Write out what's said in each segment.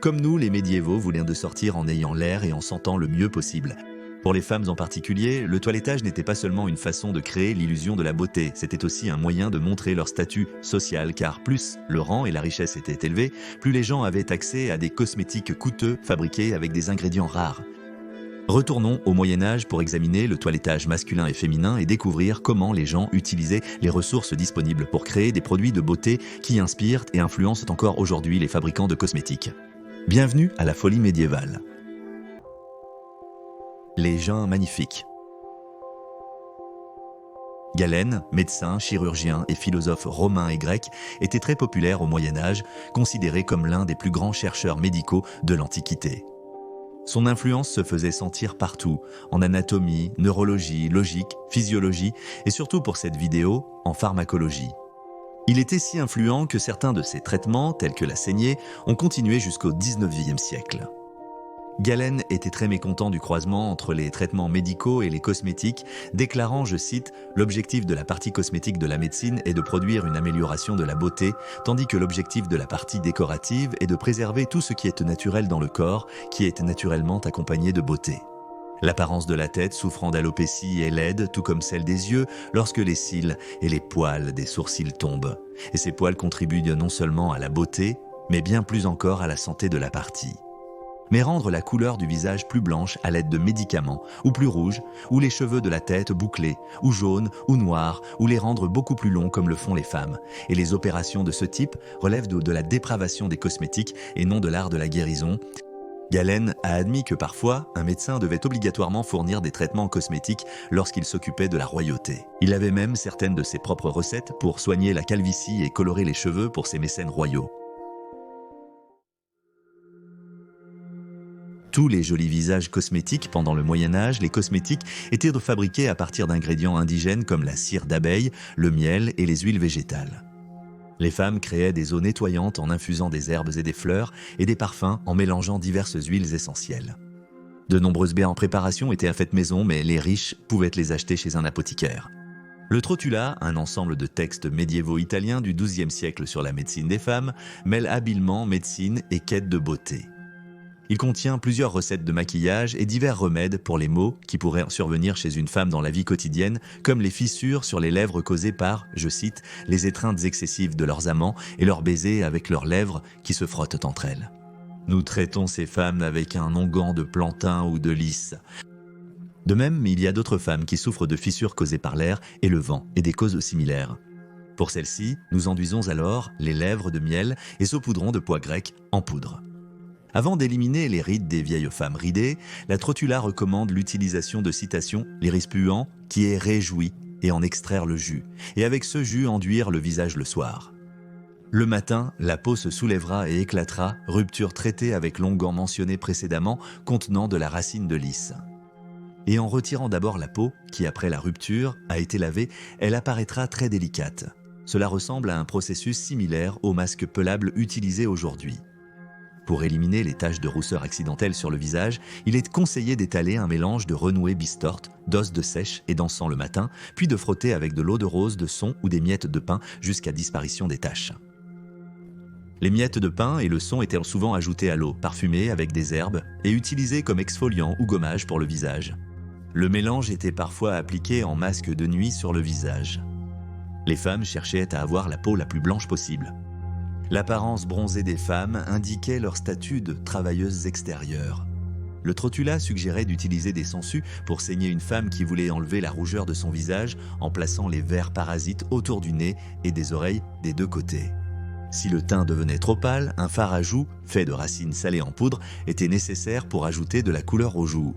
Comme nous, les médiévaux voulaient de sortir en ayant l'air et en sentant le mieux possible. Pour les femmes en particulier, le toilettage n'était pas seulement une façon de créer l'illusion de la beauté, c'était aussi un moyen de montrer leur statut social, car plus le rang et la richesse étaient élevés, plus les gens avaient accès à des cosmétiques coûteux fabriqués avec des ingrédients rares. Retournons au Moyen-Âge pour examiner le toilettage masculin et féminin et découvrir comment les gens utilisaient les ressources disponibles pour créer des produits de beauté qui inspirent et influencent encore aujourd'hui les fabricants de cosmétiques. Bienvenue à la folie médiévale. Les gens magnifiques. Galène, médecin, chirurgien et philosophe romain et grec, était très populaire au Moyen-Âge, considéré comme l'un des plus grands chercheurs médicaux de l'Antiquité. Son influence se faisait sentir partout, en anatomie, neurologie, logique, physiologie et surtout pour cette vidéo, en pharmacologie. Il était si influent que certains de ses traitements, tels que la saignée, ont continué jusqu'au XIXe siècle. Galène était très mécontent du croisement entre les traitements médicaux et les cosmétiques, déclarant, je cite, « L'objectif de la partie cosmétique de la médecine est de produire une amélioration de la beauté, tandis que l'objectif de la partie décorative est de préserver tout ce qui est naturel dans le corps, qui est naturellement accompagné de beauté. » L'apparence de la tête souffrant d'alopécie est laide, tout comme celle des yeux, lorsque les cils et les poils des sourcils tombent. Et ces poils contribuent non seulement à la beauté, mais bien plus encore à la santé de la partie. Mais rendre la couleur du visage plus blanche à l'aide de médicaments, ou plus rouge, ou les cheveux de la tête bouclés, ou jaunes, ou noirs, ou les rendre beaucoup plus longs comme le font les femmes. Et les opérations de ce type relèvent de la dépravation des cosmétiques et non de l'art de la guérison. Galène a admis que parfois, un médecin devait obligatoirement fournir des traitements cosmétiques lorsqu'il s'occupait de la royauté. Il avait même certaines de ses propres recettes pour soigner la calvitie et colorer les cheveux pour ses mécènes royaux. Tous les jolis visages cosmétiques pendant le Moyen-Âge, les cosmétiques étaient fabriqués à partir d'ingrédients indigènes comme la cire d'abeille, le miel et les huiles végétales. Les femmes créaient des eaux nettoyantes en infusant des herbes et des fleurs et des parfums en mélangeant diverses huiles essentielles. De nombreuses baies en préparation étaient faites maison, mais les riches pouvaient les acheter chez un apothicaire. Le Trotula, un ensemble de textes médiévaux italiens du XIIe siècle sur la médecine des femmes, mêle habilement médecine et quête de beauté. Il contient plusieurs recettes de maquillage et divers remèdes pour les maux qui pourraient survenir chez une femme dans la vie quotidienne, comme les fissures sur les lèvres causées par, je cite, « les étreintes excessives de leurs amants et leurs baisers avec leurs lèvres qui se frottent entre elles. Nous traitons ces femmes avec un onguent de plantain ou de lys. » De même, il y a d'autres femmes qui souffrent de fissures causées par l'air et le vent et des causes similaires. Pour celles-ci, nous enduisons alors les lèvres de miel et saupoudrons de pois grec en poudre. Avant d'éliminer les rides des vieilles femmes ridées, la Trotula recommande l'utilisation de citations, l'iris puant, qui est réjoui, et en extraire le jus, et avec ce jus enduire le visage le soir. Le matin, la peau se soulèvera et éclatera, rupture traitée avec l'onguent mentionné précédemment contenant de la racine de lys. Et en retirant d'abord la peau, qui après la rupture a été lavée, elle apparaîtra très délicate. Cela ressemble à un processus similaire au masque pelable utilisé aujourd'hui. Pour éliminer les taches de rousseur accidentelles sur le visage, il est conseillé d'étaler un mélange de renouée bistorte, d'os de sèche et d'encens le matin, puis de frotter avec de l'eau de rose, de son ou des miettes de pain jusqu'à disparition des taches. Les miettes de pain et le son étaient souvent ajoutés à l'eau, parfumée avec des herbes et utilisés comme exfoliant ou gommage pour le visage. Le mélange était parfois appliqué en masque de nuit sur le visage. Les femmes cherchaient à avoir la peau la plus blanche possible. L'apparence bronzée des femmes indiquait leur statut de travailleuses extérieures. Le Trotula suggérait d'utiliser des sangsues pour saigner une femme qui voulait enlever la rougeur de son visage en plaçant les vers parasites autour du nez et des oreilles des deux côtés. Si le teint devenait trop pâle, un fard à joues, fait de racines salées en poudre, était nécessaire pour ajouter de la couleur aux joues.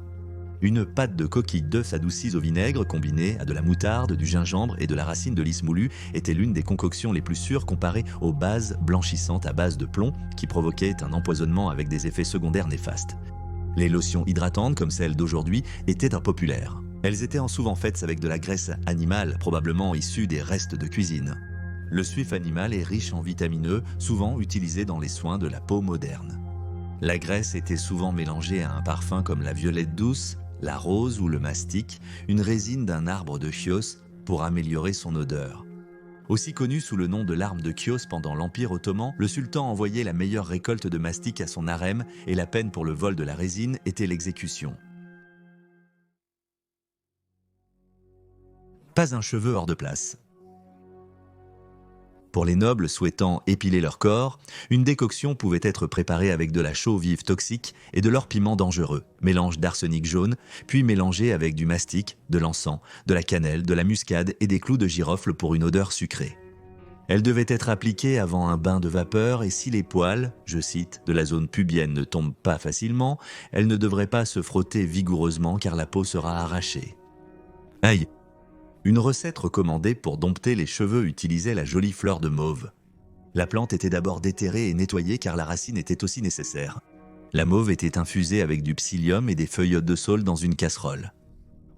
Une pâte de coquille d'œuf adoucie au vinaigre combinée à de la moutarde, du gingembre et de la racine de lys moulu était l'une des concoctions les plus sûres comparées aux bases blanchissantes à base de plomb qui provoquaient un empoisonnement avec des effets secondaires néfastes. Les lotions hydratantes comme celles d'aujourd'hui étaient impopulaires. Elles étaient souvent faites avec de la graisse animale, probablement issue des restes de cuisine. Le suif animal est riche en vitamineux, souvent utilisé dans les soins de la peau moderne. La graisse était souvent mélangée à un parfum comme la violette douce, la rose ou le mastic, une résine d'un arbre de chios pour améliorer son odeur. Aussi connu sous le nom de l'arme de Chios pendant l'Empire ottoman, le sultan envoyait la meilleure récolte de mastic à son harem et la peine pour le vol de la résine était l'exécution. Pas un cheveu hors de place. Pour les nobles souhaitant épiler leur corps, une décoction pouvait être préparée avec de la chaux vive toxique et de l'or piment dangereux, mélange d'arsenic jaune, puis mélangé avec du mastic, de l'encens, de la cannelle, de la muscade et des clous de girofle pour une odeur sucrée. Elle devait être appliquée avant un bain de vapeur et si les poils, je cite, de la zone pubienne ne tombent pas facilement, elle ne devrait pas se frotter vigoureusement car la peau sera arrachée. Aïe! Une recette recommandée pour dompter les cheveux utilisait la jolie fleur de mauve. La plante était d'abord déterrée et nettoyée car la racine était aussi nécessaire. La mauve était infusée avec du psyllium et des feuilles de saule dans une casserole.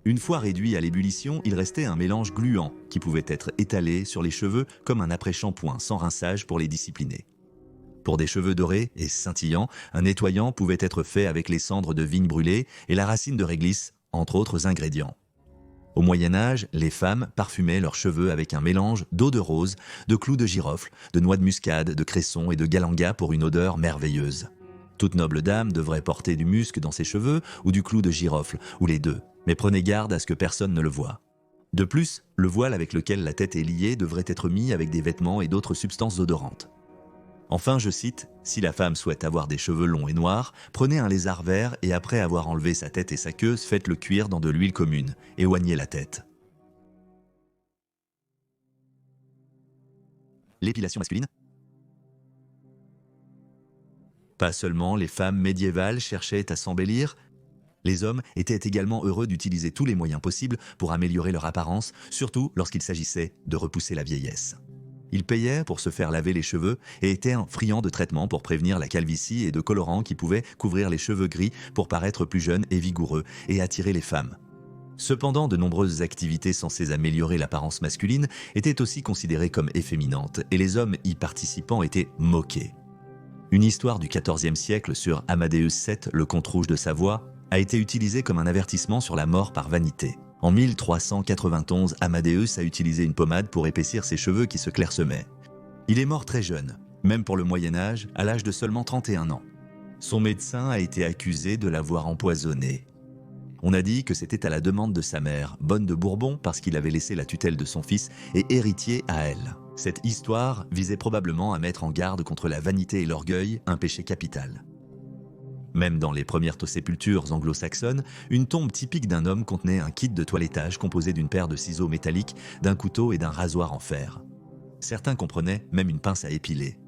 Une fois réduit à l'ébullition, il restait un mélange gluant qui pouvait être étalé sur les cheveux comme un après-shampoing sans rinçage pour les discipliner. Pour des cheveux dorés et scintillants, un nettoyant pouvait être fait avec les cendres de vigne brûlées et la racine de réglisse, entre autres ingrédients. Au Moyen-Âge, les femmes parfumaient leurs cheveux avec un mélange d'eau de rose, de clous de girofle, de noix de muscade, de cresson et de galanga pour une odeur merveilleuse. Toute noble dame devrait porter du musc dans ses cheveux ou du clou de girofle, ou les deux, mais prenez garde à ce que personne ne le voie. De plus, le voile avec lequel la tête est liée devrait être mis avec des vêtements et d'autres substances odorantes. Enfin, je cite, « Si la femme souhaite avoir des cheveux longs et noirs, prenez un lézard vert et après avoir enlevé sa tête et sa queue, faites-le cuire dans de l'huile commune et oignez la tête. » L'épilation masculine. Pas seulement les femmes médiévales cherchaient à s'embellir, les hommes étaient également heureux d'utiliser tous les moyens possibles pour améliorer leur apparence, surtout lorsqu'il s'agissait de repousser la vieillesse. Ils payaient pour se faire laver les cheveux et étaient friands de traitements pour prévenir la calvitie et de colorants qui pouvaient couvrir les cheveux gris pour paraître plus jeunes et vigoureux et attirer les femmes. Cependant, de nombreuses activités censées améliorer l'apparence masculine étaient aussi considérées comme efféminantes et les hommes y participant étaient moqués. Une histoire du XIVe siècle sur Amadeus VII, le comte rouge de Savoie, a été utilisée comme un avertissement sur la mort par vanité. En 1391, Amadeus a utilisé une pommade pour épaissir ses cheveux qui se clairsemaient. Il est mort très jeune, même pour le Moyen-Âge, à l'âge de seulement 31 ans. Son médecin a été accusé de l'avoir empoisonné. On a dit que c'était à la demande de sa mère, Bonne de Bourbon, parce qu'il avait laissé la tutelle de son fils et héritier à elle. Cette histoire visait probablement à mettre en garde contre la vanité et l'orgueil, un péché capital. Même dans les premières sépultures anglo-saxonnes, une tombe typique d'un homme contenait un kit de toilettage composé d'une paire de ciseaux métalliques, d'un couteau et d'un rasoir en fer. Certains comprenaient même une pince à épiler.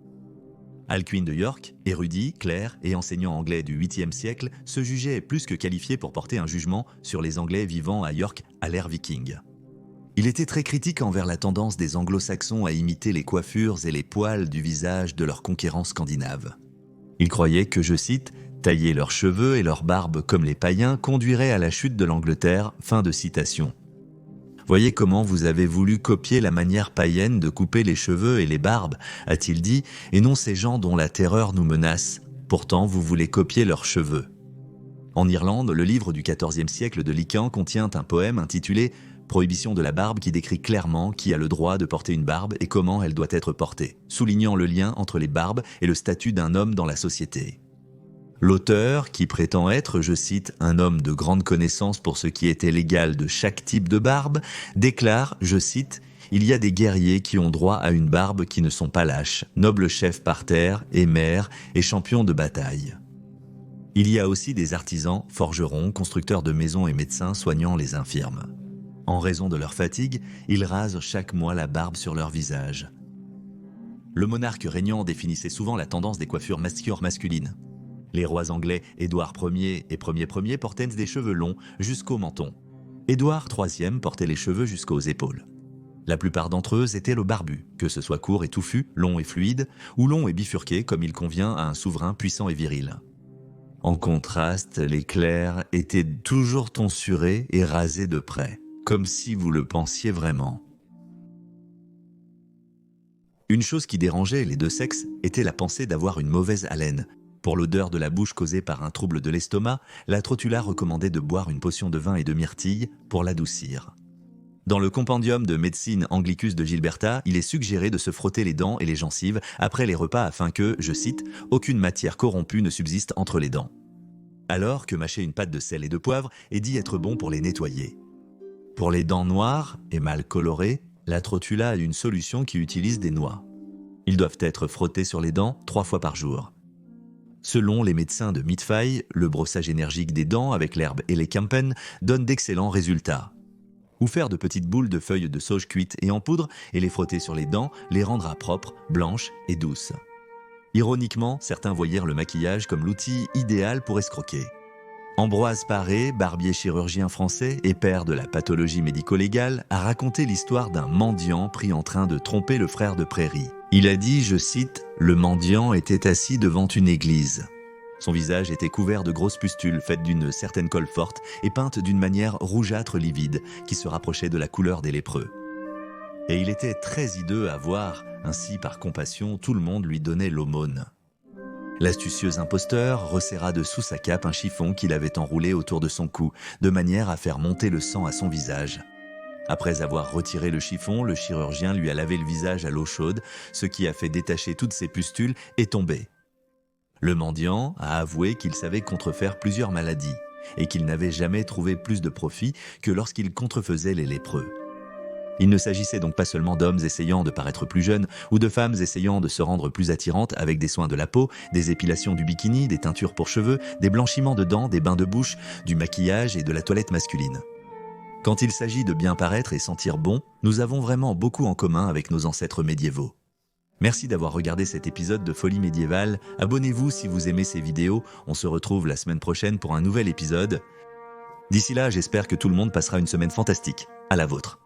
Alcuin de York, érudit, clerc et enseignant anglais du 8e siècle, se jugeait plus que qualifié pour porter un jugement sur les Anglais vivant à York à l'ère viking. Il était très critique envers la tendance des anglo-saxons à imiter les coiffures et les poils du visage de leurs conquérants scandinaves. Il croyait que, je cite, « tailler leurs cheveux et leurs barbes comme les païens conduirait à la chute de l'Angleterre », fin de citation. Voyez comment vous avez voulu copier la manière païenne de couper les cheveux et les barbes, a-t-il dit, et non ces gens dont la terreur nous menace. Pourtant, vous voulez copier leurs cheveux. En Irlande, le livre du XIVe siècle de Lycan contient un poème intitulé « Prohibition de la barbe » qui décrit clairement qui a le droit de porter une barbe et comment elle doit être portée, soulignant le lien entre les barbes et le statut d'un homme dans la société. L'auteur, qui prétend être, je cite, « un homme de grande connaissance pour ce qui était légal de chaque type de barbe », déclare, je cite, « Il y a des guerriers qui ont droit à une barbe qui ne sont pas lâches, nobles chefs par terre et mères et champions de bataille. » Il y a aussi des artisans, forgerons, constructeurs de maisons et médecins soignant les infirmes. En raison de leur fatigue, ils rasent chaque mois la barbe sur leur visage. Le monarque régnant définissait souvent la tendance des coiffures masculines. Les rois anglais Édouard Ier et Ier portaient des cheveux longs jusqu'au menton. Édouard III portait les cheveux jusqu'aux épaules. La plupart d'entre eux étaient le barbu, que ce soit court et touffu, long et fluide, ou long et bifurqué comme il convient à un souverain puissant et viril. En contraste, les clercs étaient toujours tonsurés et rasés de près, comme si vous le pensiez vraiment. Une chose qui dérangeait les deux sexes était la pensée d'avoir une mauvaise haleine. Pour l'odeur de la bouche causée par un trouble de l'estomac, la Trotula recommandait de boire une potion de vin et de myrtille pour l'adoucir. Dans le compendium de médecine Anglicus de Gilberta, il est suggéré de se frotter les dents et les gencives après les repas afin que, je cite, « aucune matière corrompue ne subsiste entre les dents ». Alors que mâcher une pâte de sel et de poivre est dit être bon pour les nettoyer. Pour les dents noires et mal colorées, la trotula a une solution qui utilise des noix. Ils doivent être frottés sur les dents 3 fois par jour. Selon les médecins de Midfaille, le brossage énergique des dents avec l'herbe Elekampen donne d'excellents résultats. Ou faire de petites boules de feuilles de sauge cuites et en poudre et les frotter sur les dents les rendra propres, blanches et douces. Ironiquement, certains voyèrent le maquillage comme l'outil idéal pour escroquer. Ambroise Paré, barbier chirurgien français et père de la pathologie médico-légale, a raconté l'histoire d'un mendiant pris en train de tromper le frère de Prairie. Il a dit, je cite, « Le mendiant était assis devant une église. Son visage était couvert de grosses pustules faites d'une certaine colle forte et peintes d'une manière rougeâtre livide qui se rapprochait de la couleur des lépreux. Et il était très hideux à voir, ainsi par compassion tout le monde lui donnait l'aumône. » L'astucieux imposteur resserra de sous sa cape un chiffon qu'il avait enroulé autour de son cou, de manière à faire monter le sang à son visage. Après avoir retiré le chiffon, le chirurgien lui a lavé le visage à l'eau chaude, ce qui a fait détacher toutes ses pustules et tomber. Le mendiant a avoué qu'il savait contrefaire plusieurs maladies et qu'il n'avait jamais trouvé plus de profit que lorsqu'il contrefaisait les lépreux. Il ne s'agissait donc pas seulement d'hommes essayant de paraître plus jeunes ou de femmes essayant de se rendre plus attirantes avec des soins de la peau, des épilations du bikini, des teintures pour cheveux, des blanchiments de dents, des bains de bouche, du maquillage et de la toilette masculine. Quand il s'agit de bien paraître et sentir bon, nous avons vraiment beaucoup en commun avec nos ancêtres médiévaux. Merci d'avoir regardé cet épisode de Folie médiévale. Abonnez-vous si vous aimez ces vidéos. On se retrouve la semaine prochaine pour un nouvel épisode. D'ici là, j'espère que tout le monde passera une semaine fantastique. À la vôtre.